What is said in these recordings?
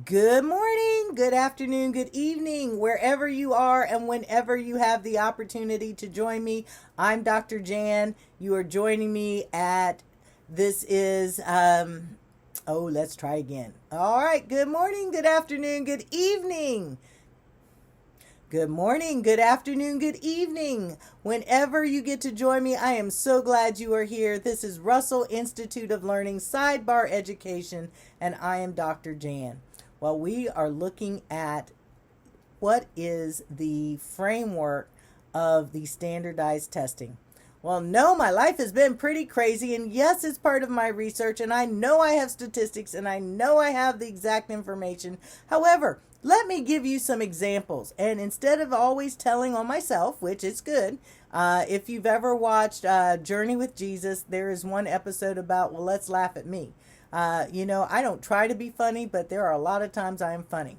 Good morning, good afternoon, good evening, wherever you are and whenever you have the opportunity to join me. I'm Dr. Jan. You are joining me at this is let's try again. All right, good morning, good afternoon, good evening. Good morning, good afternoon, good evening. Whenever you get to join me, I am so glad you are here. This is Russell Institute of Learning Sidebar Education, and I am Dr. Jan. Well, we are looking at what is the framework of the standardized testing. Well, no, my life has been pretty crazy, and yes, it's part of my research, and I know I have statistics, and I know I have the exact information. However, let me give you some examples, and instead of always telling on myself, which is good, if you've ever watched Journey with Jesus, there is one episode about, well, let's laugh at me. I don't try to be funny, but there are a lot of times I am funny.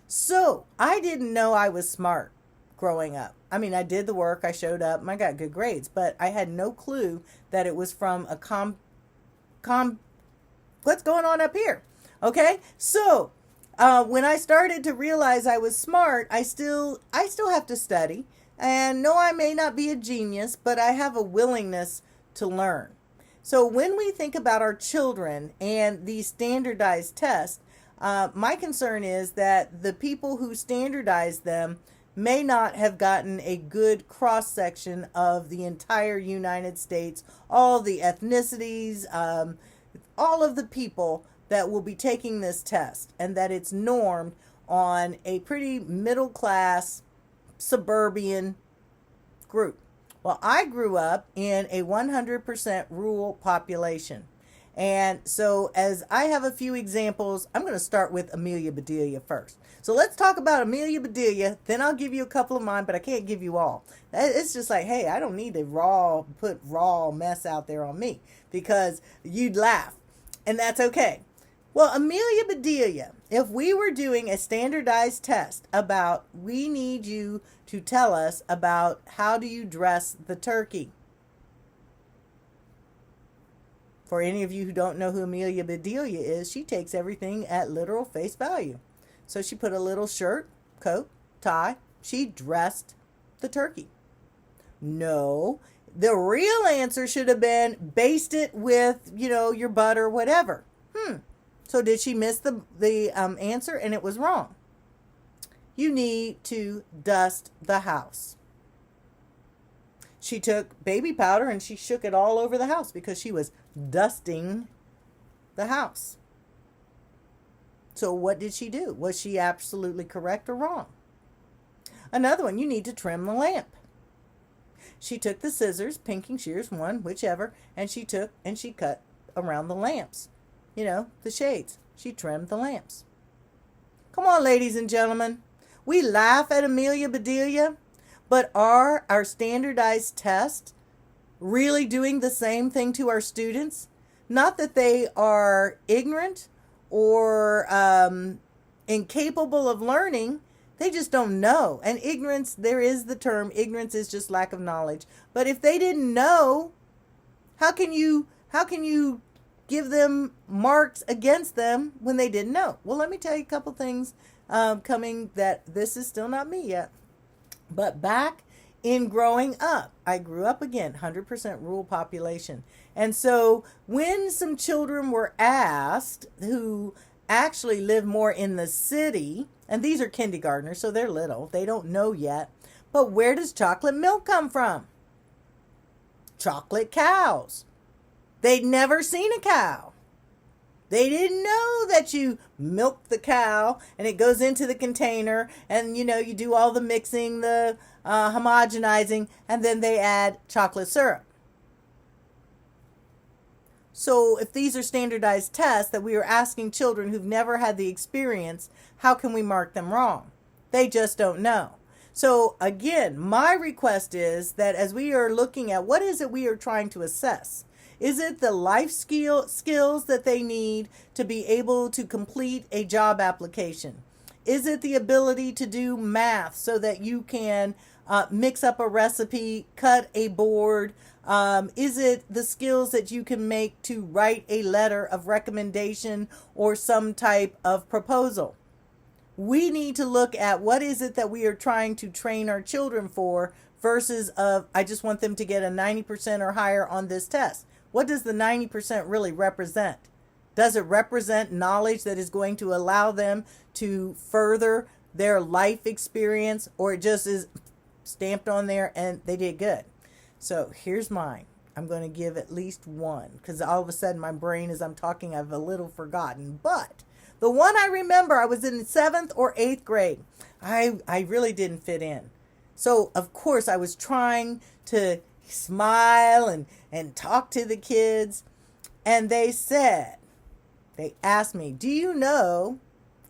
So, I didn't know I was smart growing up. I mean, I did the work, I showed up, and I got good grades, but I had no clue that it was from a what's going on up here? Okay? So, when I started to realize I was smart, I still have to study. And no, I may not be a genius, but I have a willingness to learn. So when we think about our children and these standardized tests, my concern is that the people who standardize them may not have gotten a good cross-section of the entire United States, all the ethnicities, all of the people that will be taking this test, and that it's normed on a pretty middle-class suburban group. Well, I grew up in a 100% rural population. And so as I have a few examples, I'm going to start with Amelia Bedelia first. So let's talk about Amelia Bedelia, then I'll give you a couple of mine, but I can't give you all. It's just like, hey, I don't need to put raw mess out there on me because you'd laugh, and that's okay. Well, Amelia Bedelia, if we were doing a standardized test about, we need you to tell us about how do you dress the turkey. For any of you who don't know who Amelia Bedelia is, she takes everything at literal face value. So she put a little shirt, coat, tie. She dressed the turkey. No, the real answer should have been baste it with, your butter, whatever. So did she miss the answer and it was wrong? You need to dust the house. She took baby powder and she shook it all over the house because she was dusting the house. So what did she do? Was she absolutely correct or wrong? Another one, you need to trim the lamp. She took the scissors, pinking shears, one, whichever, and she cut around the lamps. The shades. She trimmed the lamps. Come on, ladies and gentlemen. We laugh at Amelia Bedelia, but are our standardized tests really doing the same thing to our students? Not that they are ignorant or incapable of learning. They just don't know. And ignorance, there is the term, ignorance is just lack of knowledge. But if they didn't know, how can you give them marks against them when they didn't know? Well, let me tell you a couple things coming that this is still not me yet. But back in growing up, I grew up again, 100% rural population. And so when some children were asked who actually live more in the city, and these are kindergartners, so they're little, they don't know yet, but where does chocolate milk come from? Chocolate cows. They'd never seen a cow. They didn't know that you milk the cow and it goes into the container and, you do all the mixing, the homogenizing, and then they add chocolate syrup. So if these are standardized tests that we are asking children who've never had the experience, how can we mark them wrong? They just don't know. So again, my request is that as we are looking at what is it we are trying to assess, is it the life skills that they need to be able to complete a job application? Is it the ability to do math so that you can mix up a recipe, cut a board? Is it the skills that you can make to write a letter of recommendation or some type of proposal? We need to look at what is it that we are trying to train our children for versus I just want them to get a 90% or higher on this test. What does the 90% really represent? Does it represent knowledge that is going to allow them to further their life experience, or it just is stamped on there and they did good? So here's mine. I'm going to give at least one because all of a sudden my brain, as I'm talking, I've a little forgotten. But the one I remember, I was in 7th or 8th grade. I really didn't fit in. So, of course, I was trying to smile and talk to the kids. And they asked me, do you know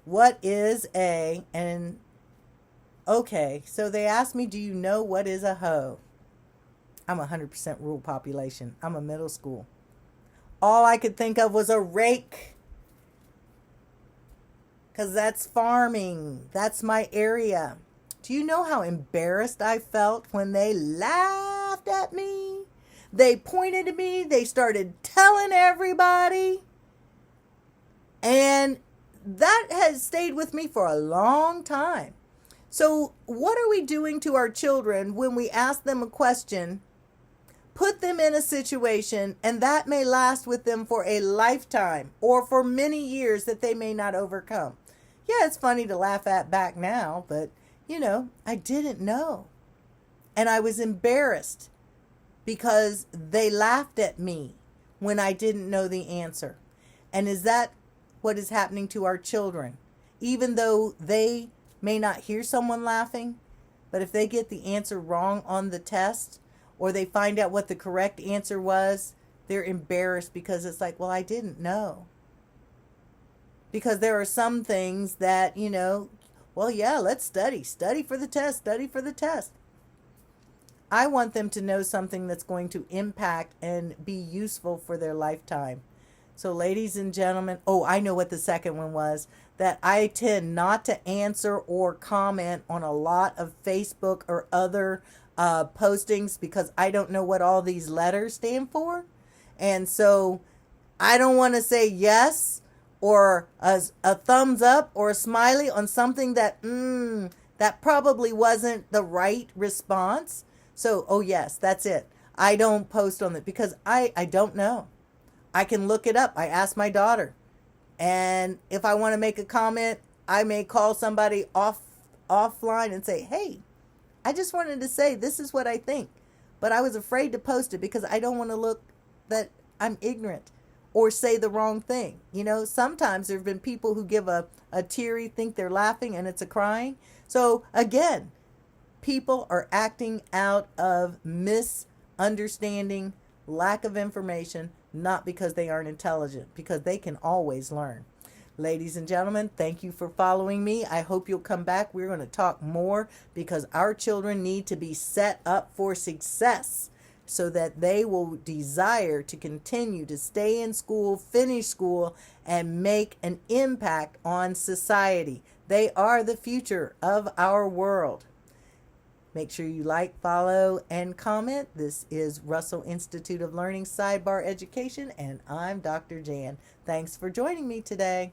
what is okay, so they asked me, do you know what is a hoe? I'm 100% rural population. I'm a middle school. All I could think of was a rake. Because that's farming. That's my area. Do you know how embarrassed I felt when they laughed at me? They pointed at me. They started telling everybody. And that has stayed with me for a long time. So what are we doing to our children when we ask them a question, put them in a situation, and that may last with them for a lifetime or for many years that they may not overcome? Yeah, it's funny to laugh at back now, but, I didn't know. And I was embarrassed because they laughed at me when I didn't know the answer. And is that what is happening to our children? Even though they may not hear someone laughing, but if they get the answer wrong on the test, or they find out what the correct answer was, they're embarrassed because it's like, well, I didn't know. Because there are some things that, well, yeah, let's study for the test. I want them to know something that's going to impact and be useful for their lifetime. So ladies and gentlemen, I know what the second one was, that I tend not to answer or comment on a lot of Facebook or other postings because I don't know what all these letters stand for. And so I don't want to say yes or a thumbs up or a smiley on something that probably wasn't the right response. So, yes, that's it. I don't post on it because I don't know. I can look it up. I asked my daughter. And if I want to make a comment, I may call somebody offline and say, hey, I just wanted to say this is what I think. But I was afraid to post it because I don't want to look that I'm ignorant or say the wrong thing. Sometimes there have been people who give a teary, think they're laughing, and it's a crying. So again, people are acting out of misunderstanding, lack of information, not because they aren't intelligent, because they can always learn. Ladies and gentlemen, thank you for following me. I hope you'll come back. We're going to talk more because our children need to be set up for success so that they will desire to continue to stay in school, finish school, and make an impact on society. They are the future of our world. Make sure you like, follow, and comment. This is Russell Institute of Learning Sidebar Education, and I'm Dr. Jan. Thanks for joining me today.